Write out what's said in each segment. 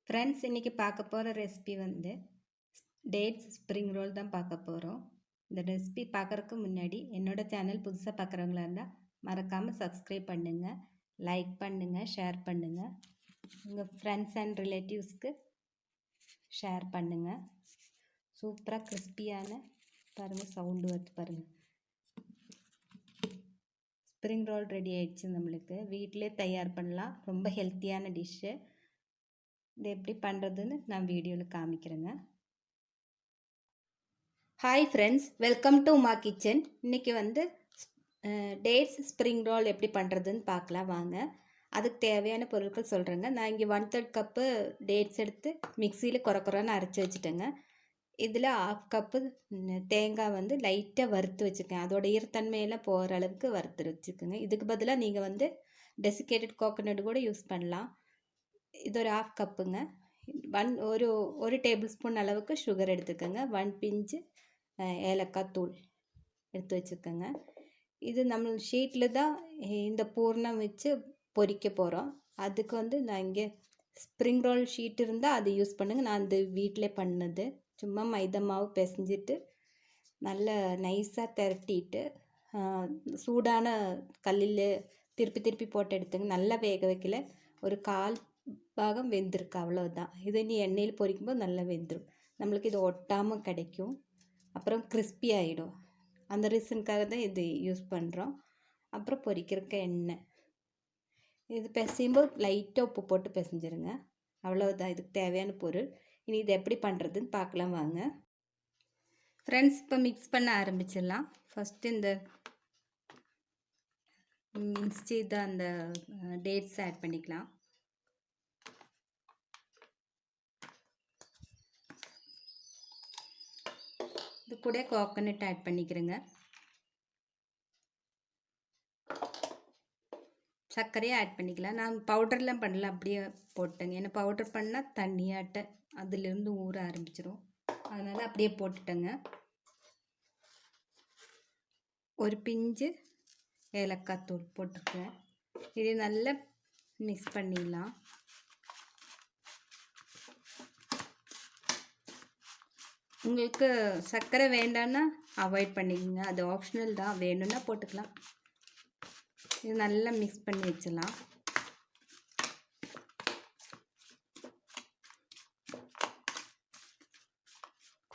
Friends இன்றைக்கி பார்க்க போகிற ரெசிபி வந்து டேட்ஸ் ஸ்ப்ரிங் ரோல் தான் பார்க்க போகிறோம். இந்த ரெசிபி பார்க்குறதுக்கு முன்னாடி என்னோடய சேனல் புதுசாக பார்க்குறவங்களா இருந்தால் மறக்காமல் சப்ஸ்கிரைப் பண்ணுங்கள், லைக் பண்ணுங்கள், ஷேர் பண்ணுங்கள். உங்கள் ஃப்ரெண்ட்ஸ் அண்ட் ரிலேட்டிவ்ஸ்க்கு ஷேர் பண்ணுங்கள். சூப்பராக கிறிஸ்பியான பாருங்கள், சவுண்டு வருது பாருங்கள். ஸ்ப்ரிங் ரோல் ரெடி ஆயிடுச்சு. நம்மளுக்கு வீட்டிலே தயார் பண்ணலாம். ரொம்ப ஹெல்த்தியான டிஷ்ஷு. இது எப்படி பண்ணுறதுன்னு நான் வீடியோவில் காமிக்கிறேங்க. Hi friends, welcome to Uma kitchen. இன்றைக்கி வந்து டேட்ஸ் ஸ்ப்ரிங் ரோல் எப்படி பண்ணுறதுன்னு பார்க்கலாம் வாங்க. அதுக்கு தேவையான பொருட்கள் சொல்கிறேங்க. நான் இங்கே 1/3 கப்பு டேட்ஸ் எடுத்து மிக்சியில் குறக்குறன்னு அரைச்சி வச்சுட்டேங்க. இதில் 1/2 கப்பு தேங்காய் வந்து லைட்டாக வறுத்து வச்சுருக்கேன். அதோட ஈரத்தன்மையெல்லாம் போகிற அளவுக்கு வறுத்து வச்சுக்கோங்க. இதுக்கு பதிலாக நீங்கள் வந்து டெசிகேட்டட் கோகோனட் கூட யூஸ் பண்ணலாம். இது ஒரு 1/2 கப்புங்க. ஒரு டேபிள் ஸ்பூன் அளவுக்கு சுகர் எடுத்துக்கோங்க. 1 பிஞ்சு ஏலக்காய் தூள் எடுத்து வச்சுக்கோங்க. இது நம்ம ஷீட்டில் தான் இந்த பூர்ணம் வச்சு பொரிக்க போகிறோம். அதுக்கு வந்து நான் இங்கே ஸ்ப்ரிங் ரோல் ஷீட் இருந்தால் அது யூஸ் பண்ணுங்கள். நான் அந்த வீட்டிலே பண்ணது. சும்மா மைதா மாவு பிசைஞ்சிட்டு நல்லா நைஸாக திரட்டிட்டு சூடான கல்லில் திருப்பி திருப்பி போட்டு எடுத்துங்க. நல்லா வேக வைக்கல, ஒரு 1/4 பாகம் வெந்திருக்கு, அவ்வளோதான். இது நீ எண்ணெயில் பொரிக்கும்போது நல்லா வெந்துடும். நம்மளுக்கு இது ஒட்டாமல் கிடைக்கும். அப்புறம் கிறிஸ்பி ஆகிடும். அந்த ரீசனுக்காக தான் இது யூஸ் பண்ணுறோம். அப்புறம் பொரிக்கிறதுக்கு எண்ணெய். இது பிசையும்போது லைட்டாக உப்பு போட்டு பிசைஞ்சிருங்க. அவ்வளோதான் இதுக்கு தேவையான பொருள். இனி இது எப்படி பண்ணுறதுன்னு பார்க்கலாம் வாங்க. ஃப்ரெண்ட்ஸ், இப்போ மிக்ஸ் பண்ண ஆரம்பிச்சிடலாம். ஃபஸ்ட்டு இந்த மிக்ஸ் செய்த அந்த டேட்ஸ் ஆட் பண்ணிக்கலாம். இது கூட கோகோனட் ஆட் பண்ணிக்கிறேங்க. சர்க்கரையை ஆட் பண்ணிக்கலாம். நான் பவுடர்லாம் பண்ணல, அப்படியே போட்டேங்க. ஏன்னா பவுடர் பண்ணால் தண்ணியாட்ட அதுலேருந்து ஊற ஆரம்பிச்சிடும். அதனால் அப்படியே போட்டுட்டேங்க. ஒரு பிஞ்சு ஏலக்காய் தூள் போட்டுருக்கேன். இது நல்லா மிக்ஸ் பண்ணிடலாம். உங்களுக்கு சர்க்கரை வேண்டான்னா அவாய்ட் பண்ணிக்கோங்க, அது ஆப்ஷனல் தான். வேணும்னா போட்டுக்கலாம். இது நல்லா மிக்ஸ் பண்ணி வச்சிடலாம்.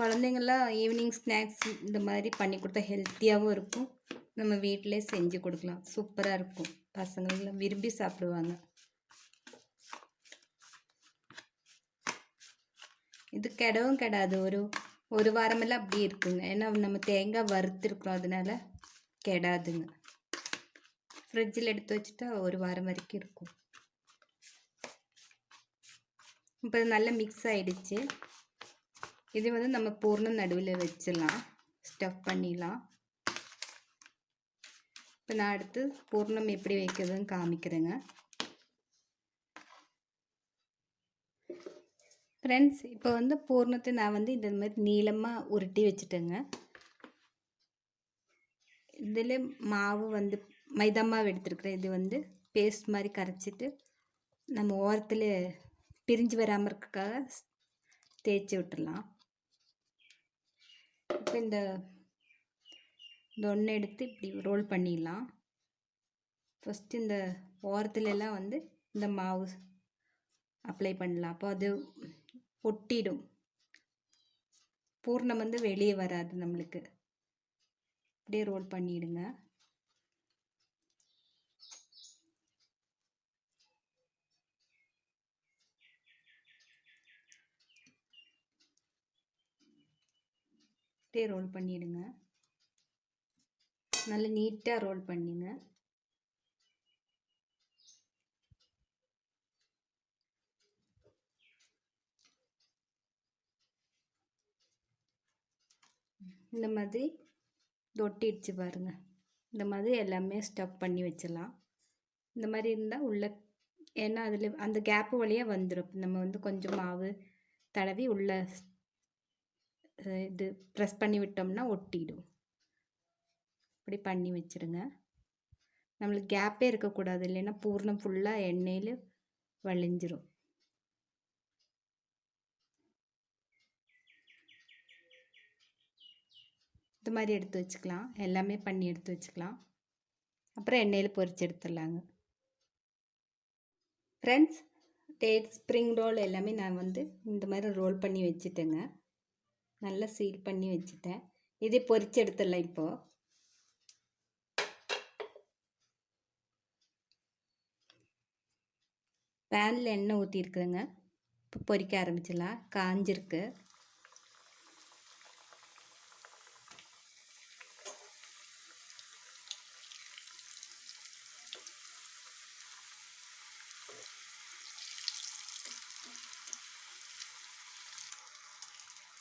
குழந்தைங்கள்லாம் ஈவினிங் ஸ்நாக்ஸ் இந்த மாதிரி பண்ணி கொடுத்தா ஹெல்த்தியாகவும் இருக்கும். நம்ம வீட்டிலே செஞ்சு கொடுக்கலாம். சூப்பராக இருக்கும். பசங்கள்லாம் விரும்பி சாப்பிடுவாங்க. இது கெடவும் கெடாது. ஒரு வாரமெல்லாம் அப்படியே இருக்குங்க. ஏன்னா நம்ம தேங்காய் வறுத்துருக்குறோம், அதனால கெடாதுங்க. ஃப்ரிட்ஜில் எடுத்து வச்சுட்டா ஒரு வாரம் வரைக்கும் இருக்கும். இப்போ நல்லா மிக்ஸ் ஆகிடுச்சு. இது வந்து நம்ம பூர்ணம் நடுவில் வச்சிடலாம், ஸ்டஃப் பண்ணிடலாம். இப்போ நான் அடுத்து பூர்ணம் எப்படி வைக்கிறதுன்னு காமிக்கிறேங்க. ஃப்ரெண்ட்ஸ், இப்போ வந்து பூர்ணத்தை நான் வந்து இந்த மாதிரி நீளமாக உருட்டி வச்சுட்டேங்க. இதில் மாவு வந்து மைதா மாவு எடுத்துருக்குறேன். இது வந்து பேஸ்ட் மாதிரி கரைச்சிட்டு நம்ம ஓரத்தில் பிரிஞ்சு வராமல் இருக்கக்காக தேய்ச்சி விட்டுடலாம். இப்போ இந்த ஒன்று எடுத்து இப்படி ரோல் பண்ணிடலாம். ஃபஸ்ட்டு இந்த ஓரத்துலலாம் வந்து இந்த மாவு அப்ளை பண்ணலாம். அப்போ அது ஒட்டிடும். பூர்ணம் வந்து வெளியே வராது நம்மளுக்கு. அப்படியே ரோல் பண்ணிவிடுங்க. அப்படியே ரோல் பண்ணிவிடுங்க. நல்லா நீட்டாக ரோல் பண்ணிங்க. இந்த மாதிரி ஒட்டிடுச்சு பாருங்க. இந்த மாதிரி எல்லாமே ஸ்டஃப் பண்ணி வச்சிடலாம். இந்த மாதிரி இருந்தால் உள்ள, ஏன்னா அதில் அந்த கேப்பு வழியாக வந்துடும். நம்ம வந்து கொஞ்சம் மாவு தடவி உள்ள இது ப்ரெஸ் பண்ணி விட்டோம்னா ஒட்டிடும். இப்படி பண்ணி வச்சுருங்க. நம்மளுக்கு கேப்பே இருக்கக்கூடாது, இல்லைன்னா பூர்ணம் ஃபுல்லாக எண்ணெயில் வழிஞ்சிரும். இது மாதிரி எடுத்து வச்சுக்கலாம். எல்லாமே பண்ணி எடுத்து வச்சுக்கலாம். அப்புறம் எண்ணெயில் பொரிச்சு எடுத்துடலாங்க. ஃப்ரெண்ட்ஸ், டேட் ஸ்ப்ரிங் ரோல் எல்லாமே நான் வந்து இந்த மாதிரி ரோல் பண்ணி வச்சுட்டேங்க. நல்லா சீல் பண்ணி வச்சுட்டேன். இதே பொரிச்சு எடுத்துடலாம். இப்போது பேனில் எண்ணெய் ஊற்றிருக்குதுங்க. இப்போ பொரிக்க ஆரம்பிச்சிடலாம். காஞ்சிருக்கு.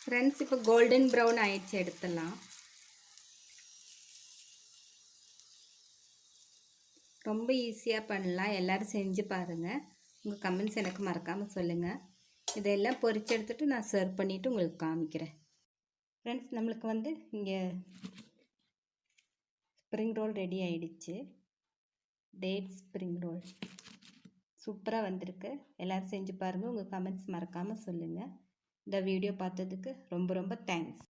ஃப்ரெண்ட்ஸ், இப்போ கோல்டன் ப்ரௌன் ஆயிடுச்சு, எடுத்துடலாம். ரொம்ப ஈஸியாக பண்ணலாம். எல்லோரும் செஞ்சு பாருங்கள். உங்கள் கமெண்ட்ஸ் எனக்கு மறக்காமல் சொல்லுங்கள். இதெல்லாம் பொரிச்சு எடுத்துகிட்டு நான் சர்வ் பண்ணிவிட்டு உங்களுக்கு காமிக்கிறேன். ஃப்ரெண்ட்ஸ், நம்மளுக்கு வந்து இங்கே ஸ்ப்ரிங் ரோல் ரெடி ஆகிடுச்சு. டேட் ஸ்ப்ரிங் ரோல் சூப்பராக வந்திருக்கு. எல்லோரும் செஞ்சு பாருங்கள். உங்கள் கமெண்ட்ஸ் மறக்காமல் சொல்லுங்கள். இந்த வீடியோ பார்த்ததுக்கு ரொம்ப ரொம்ப தேங்க்ஸ்.